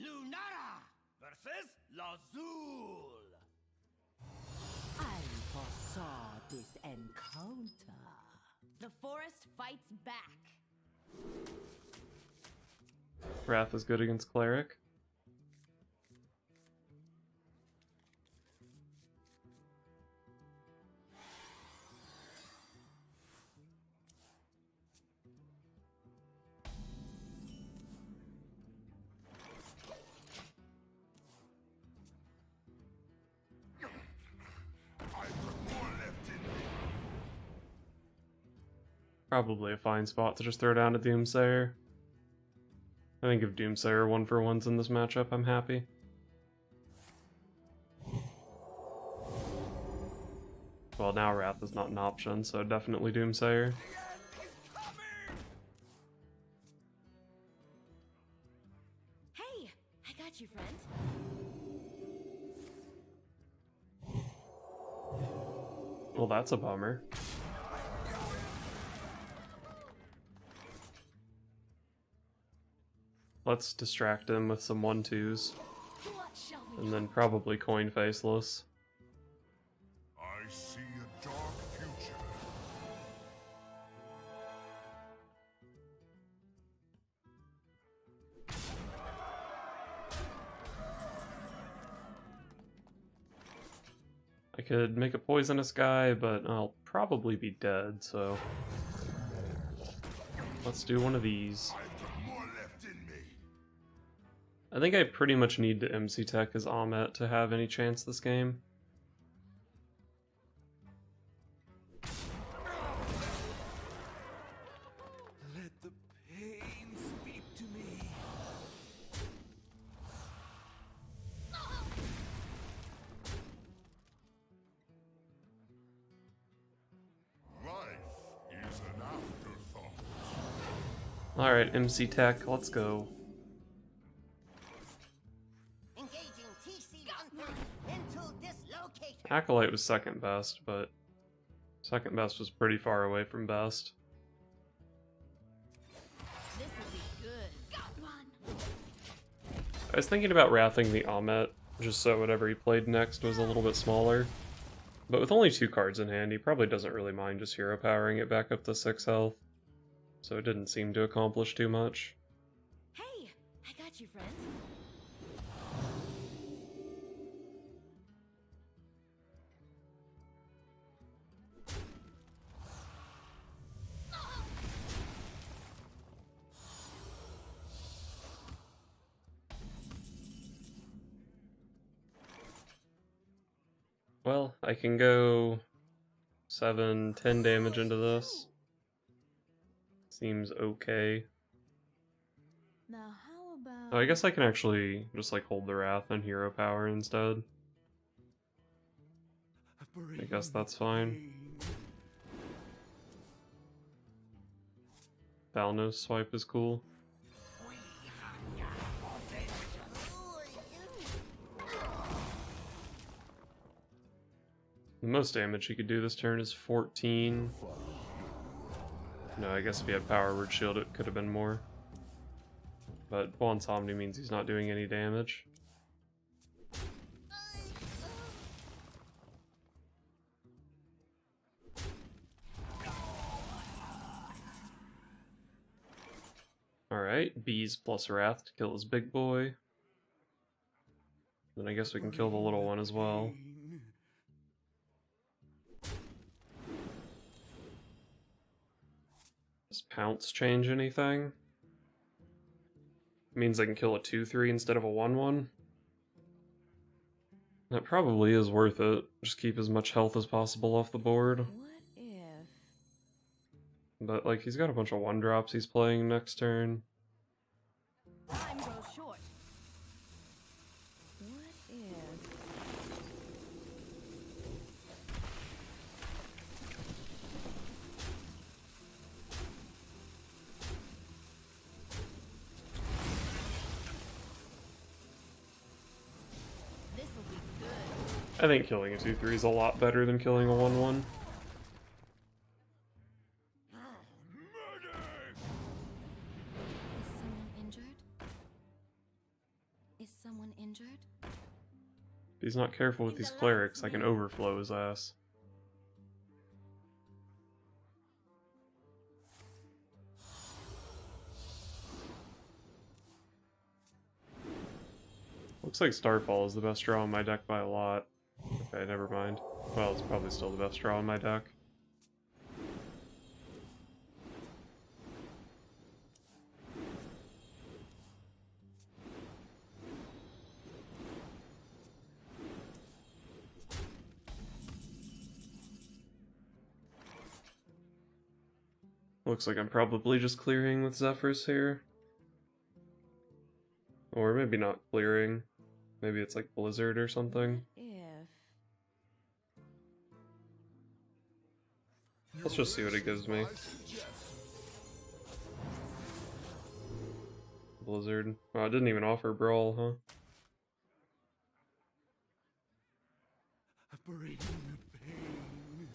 Lunara versus Lazul. I foresaw this encounter. The forest fights back. Wrath is good against Cleric. Probably a fine spot to just throw down a Doomsayer. I think if Doomsayer 1-for-1s in this matchup, I'm happy. Well, now Wrath is not an option, so definitely Doomsayer. Hey, I got you, friend. Well, that's a bummer. Let's distract him with some 1-2s. And then probably coin faceless. I see a dark future. I could make a poisonous guy, but I'll probably be dead, so let's do one of these. I think I pretty much need to MC Tech as Ahmet to have any chance this game. Let the pain speak to me. Life is an afterthought. Alright, MC Tech, let's go. Engaging TC Hunter into dislocator. Acolyte was second best, but second best was pretty far away from best. This will be good. Got one. I was thinking about wrathing the Ahmet, just so whatever he played next was a little bit smaller. But with only 2 cards in hand, he probably doesn't really mind just hero powering it back up to 6 health. So it didn't seem to accomplish too much. Hey, I got you, friend. Well, I can go 7, 10 damage into this. Seems okay. Now how about... Oh, I guess I can actually just like hold the Wrath and hero power instead. I guess that's fine. Thalnos swipe is cool. The most damage he could do this turn is 14. No, I guess if he had Power Word Shield it could have been more. But Bond's Omni means he's not doing any damage. Alright, Bees plus Wrath to kill his big boy. Then I guess we can kill the little one as well. Does Pounce change anything? It means I can kill a 2-3 instead of a 1-1. That probably is worth it. Just keep as much health as possible off the board. What if... But, like, he's got a bunch of 1-drops he's playing next turn. Time goes short. What if... This will be good. I think killing a 2-3 is a lot better than killing a 1-1. Is someone injured? Is someone injured? If he's not careful with these clerics, I can overflow his ass. Looks like Starfall is the best draw in my deck by a lot. Okay, never mind. Well, it's probably still the best draw in my deck. Looks like I'm probably just clearing with Zephyrs here. Or maybe not clearing. Maybe it's like Blizzard or something. If... Let's just see what it gives me. Blizzard. Oh, it didn't even offer Brawl, huh? Bring the pain.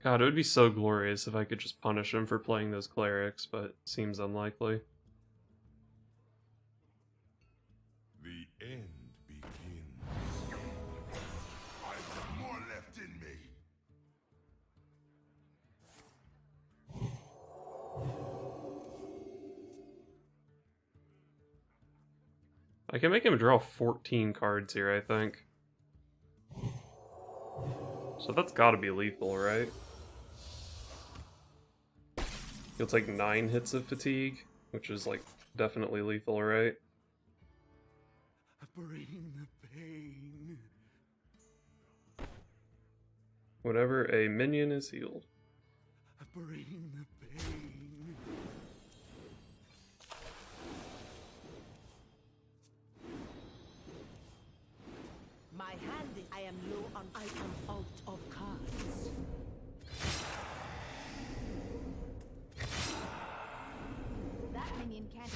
God, it would be so glorious if I could just punish him for playing those clerics, but it seems unlikely. The end begins. I've got more left in me. I can make him draw 14 cards here, I think. So that's gotta be lethal, right? He'll take 9 hits of fatigue, which is like definitely lethal, right? Bring the pain. Whenever a minion is healed. Bring the pain. My hand is... I am low on... I am out of cards. That minion can't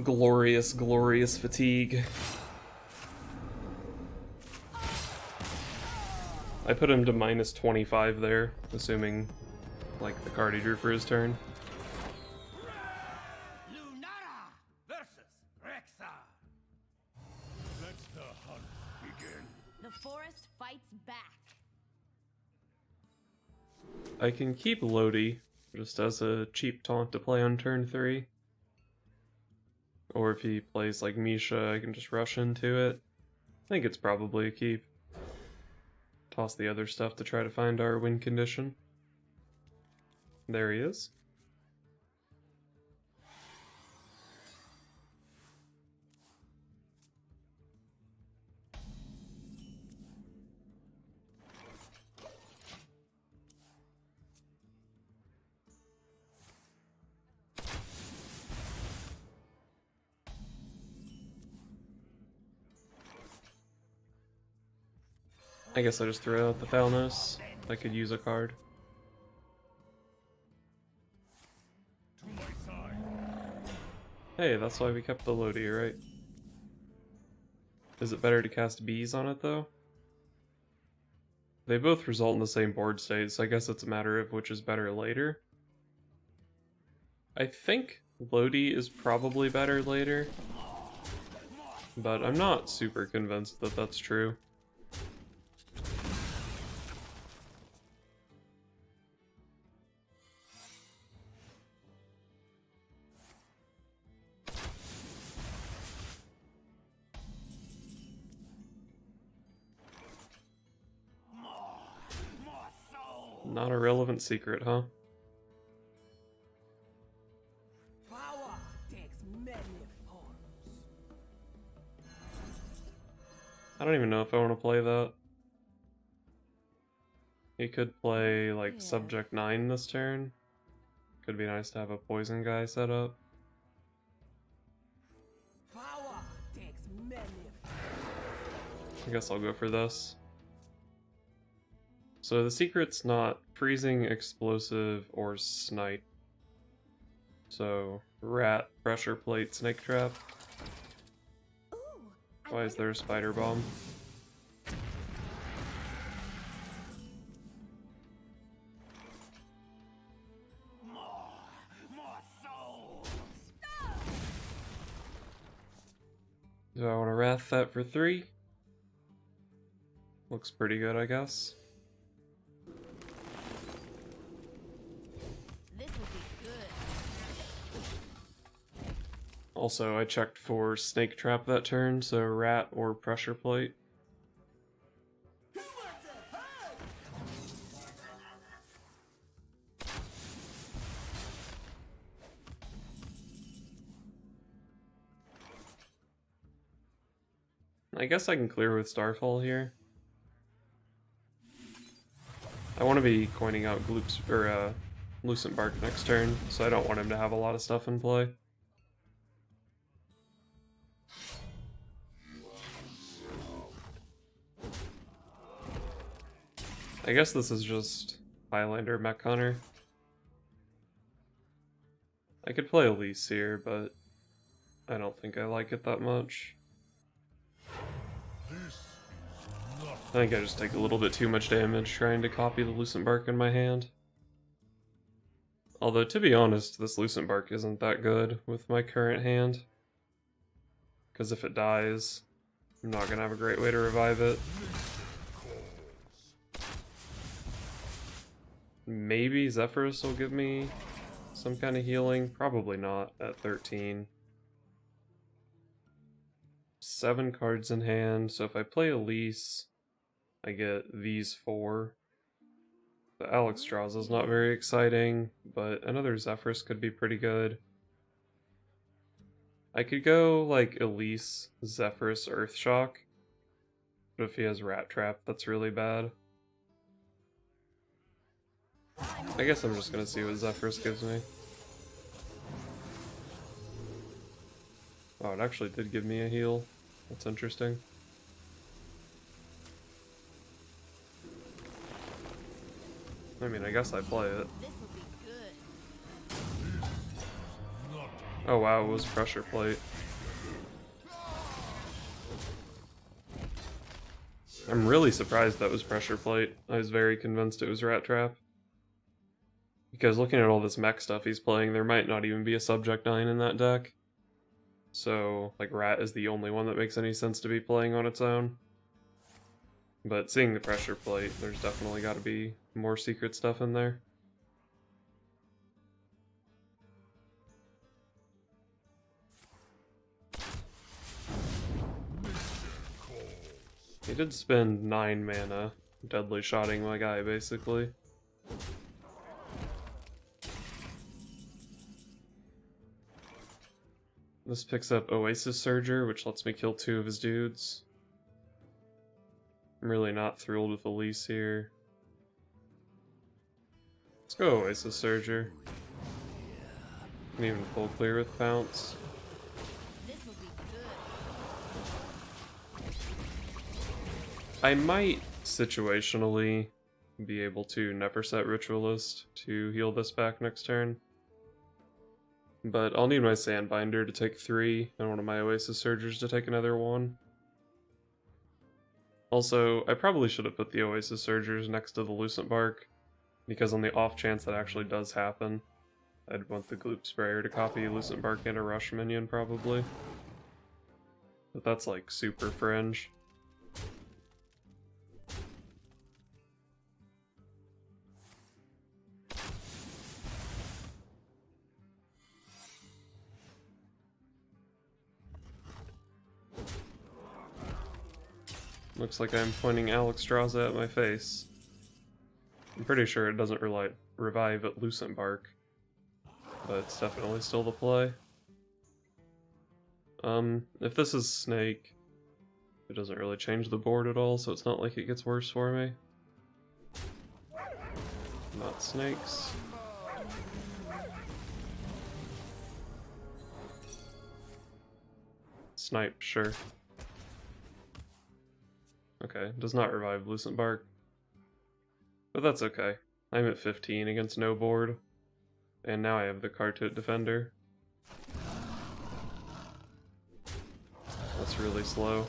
Glorious, glorious fatigue. I put him to minus 25 there, assuming, like, the card he drew for his turn. Lunara versus Rexa. Let the hunt begin. The forest fights back. I can keep Lodi, just as a cheap taunt to play on turn 3. Or if he plays like Misha, I can just rush into it. I think it's probably a keep. Toss the other stuff to try to find our win condition. There he is. I guess I just throw out the Thalnos. I could use a card. To my side. Hey, that's why we kept the Lodi, right? Is it better to cast bees on it, though? They both result in the same board state, so I guess it's a matter of which is better later. I think Lodi is probably better later, but I'm not super convinced that that's true. Not a relevant secret, huh? Power takes many forms. I don't even know if I want to play that. He could play, like, Yeah. Subject 9 this turn. Could be nice to have a poison guy set up. Power takes many I guess I'll go for this. So the secret's not freezing, explosive, or snipe. So, rat, pressure plate, snake trap. Ooh, I Why is wonder there a what spider this bomb? More souls! Do I want to wrath that for 3? Looks pretty good, I guess. This will be good. Also, I checked for snake trap that turn, so rat or pressure plate. I guess I can clear with Starfall here. I want to be coining out Gloops or Lucentbark next turn, so I don't want him to have a lot of stuff in play. I guess this is just Highlander Mech Hunter. I could play Elise here, but I don't think I like it that much. I think I just take a little bit too much damage trying to copy the Lucentbark in my hand. Although, to be honest, this Lucentbark isn't that good with my current hand. Because if it dies, I'm not going to have a great way to revive it. Maybe Zephyrus will give me some kind of healing. Probably not at 13. 7 cards in hand, so if I play Elise, I get these 4. The Alexstrasza is not very exciting, but another Zephyrus could be pretty good. I could go like Elise, Zephyrus, Earthshock, but if he has Rat Trap, that's really bad. I guess I'm just gonna see what Zephyrus gives me. Oh, it actually did give me a heal. That's interesting. I mean, I guess I play it. This will be good. Oh wow, it was pressure plate. I'm really surprised that was pressure plate. I was very convinced it was Rat Trap. Because looking at all this mech stuff he's playing, there might not even be a Subject 9 in that deck. So, like, Rat is the only one that makes any sense to be playing on its own. But seeing the pressure plate, there's definitely got to be more secret stuff in there. He did spend 9 mana deadly shotting my guy, basically. This picks up Oasis Surger, which lets me kill 2 of his dudes. I'm really not thrilled with Elise here. Let's go Oasis Surger. Can even full clear with Pounce. This will be good. I might situationally be able to never set Ritualist to heal this back next turn. But I'll need my Sandbinder to take 3, and one of my Oasis Surgers to take another 1. Also, I probably should have put the Oasis Surgers next to the Lucentbark, because on the off chance that actually does happen, I'd want the Gloop Sprayer to copy Lucentbark and a Rush minion, probably. But that's like super fringe. Looks like I'm pointing Alexstrasza at my face. I'm pretty sure it doesn't revive at Lucentbark, but it's definitely still the play. If this is Snake, it doesn't really change the board at all, so it's not like it gets worse for me. Not snakes. Snipe, sure. Okay, does not revive Lucentbark. But that's okay. I'm at 15 against no board. And now I have the Kartoot Defender. That's really slow.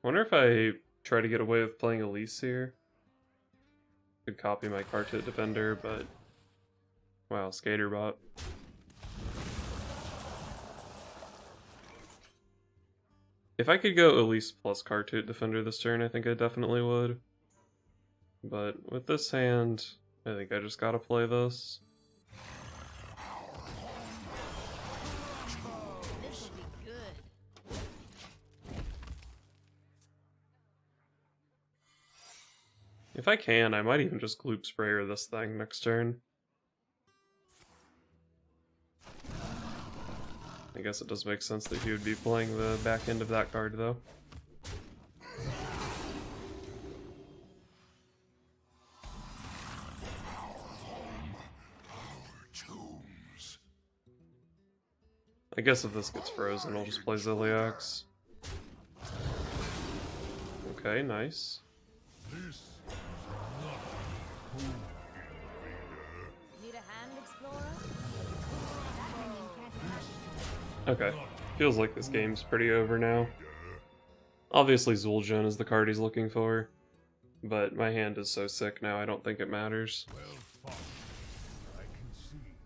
Wonder if I try to get away with playing Elise here. Could copy my Kartoot Defender, but wow, Skaterbot. If I could go Elise plus Kartoot Defender this turn, I think I definitely would. But with this hand, I think I just gotta play this. This will be good. If I can, I might even just Gloop Sprayer this thing next turn. I guess it does make sense that he would be playing the back end of that card, though. I guess if this gets frozen, I'll just play Ziliax. Okay, nice. Need a hand, Explorer? Okay, feels like this game's pretty over now. Obviously Zul'jin is the card he's looking for, but my hand is so sick now I don't think it matters. Well fought. I concede.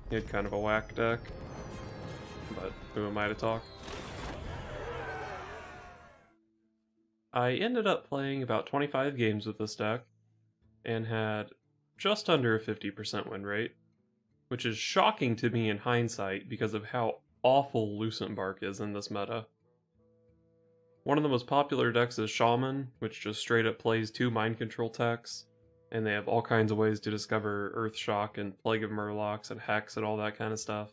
He had kind of a whack deck, but who am I to talk? I ended up playing about 25 games with this deck, and had just under a 50% win rate, which is shocking to me in hindsight because of how awful Lucentbark is in this meta. One of the most popular decks is Shaman, which just straight up plays 2 mind control techs, and they have all kinds of ways to discover Earthshock and Plague of Murlocs and Hex and all that kind of stuff.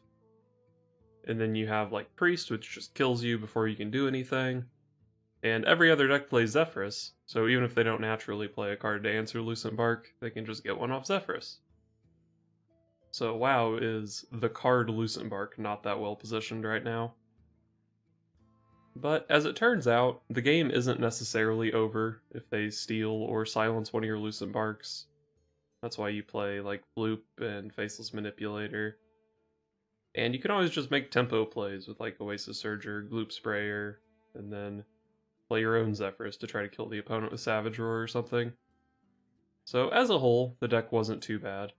And then you have like Priest, which just kills you before you can do anything. And every other deck plays Zephyrus, so even if they don't naturally play a card to answer Lucentbark, they can just get one off Zephyrus. So WoW is the card Lucentbark not that well positioned right now. But as it turns out, the game isn't necessarily over if they steal or silence one of your Lucentbarks. That's why you play like Bloop and Faceless Manipulator. And you can always just make tempo plays with like Oasis Surger, Gloop Sprayer, and then play your own Zephyrus to try to kill the opponent with Savage Roar or something. So as a whole, the deck wasn't too bad.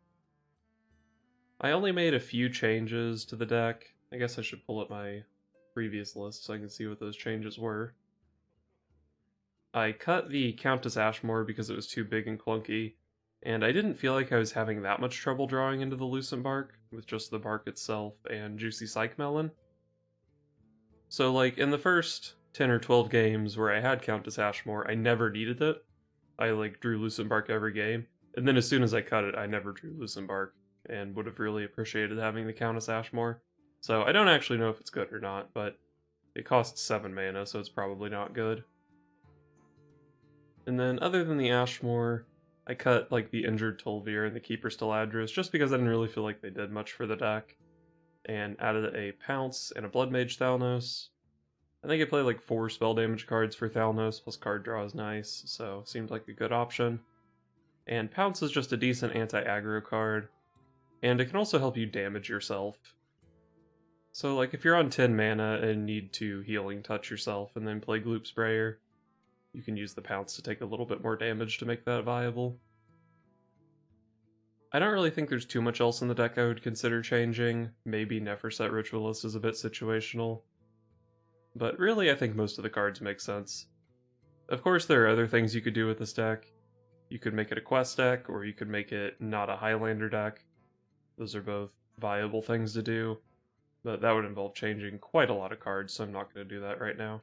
I only made a few changes to the deck. I guess I should pull up my previous list so I can see what those changes were. I cut the Countess Ashmore because it was too big and clunky, and I didn't feel like I was having that much trouble drawing into the Lucentbark with just the bark itself and Juicy Psych Melon. So like in the first 10 or 12 games where I had Countess Ashmore, I never needed it. I like drew Lucentbark every game, and then as soon as I cut it, I never drew Lucentbark, and would have really appreciated having the Countess Ashmore. So I don't actually know if it's good or not, but it costs 7 mana, so it's probably not good. And then other than the Ashmore, I cut like the injured Tol'vir and the Keeper Stiladris just because I didn't really feel like they did much for the deck, and added a Pounce and a Blood Mage Thalnos. I think I play like 4 spell damage cards for Thalnos, plus card draw is nice, so seemed like a good option. And Pounce is just a decent anti-aggro card, and it can also help you damage yourself. So like if you're on 10 mana and need to Healing Touch yourself and then play Gloop Sprayer, you can use the Pounce to take a little bit more damage to make that viable. I don't really think there's too much else in the deck I would consider changing. Maybe Neferset Ritualist is a bit situational. But really, I think most of the cards make sense. Of course, there are other things you could do with this deck. You could make it a quest deck, or you could make it not a Highlander deck. Those are both viable things to do, but that would involve changing quite a lot of cards, so I'm not going to do that right now.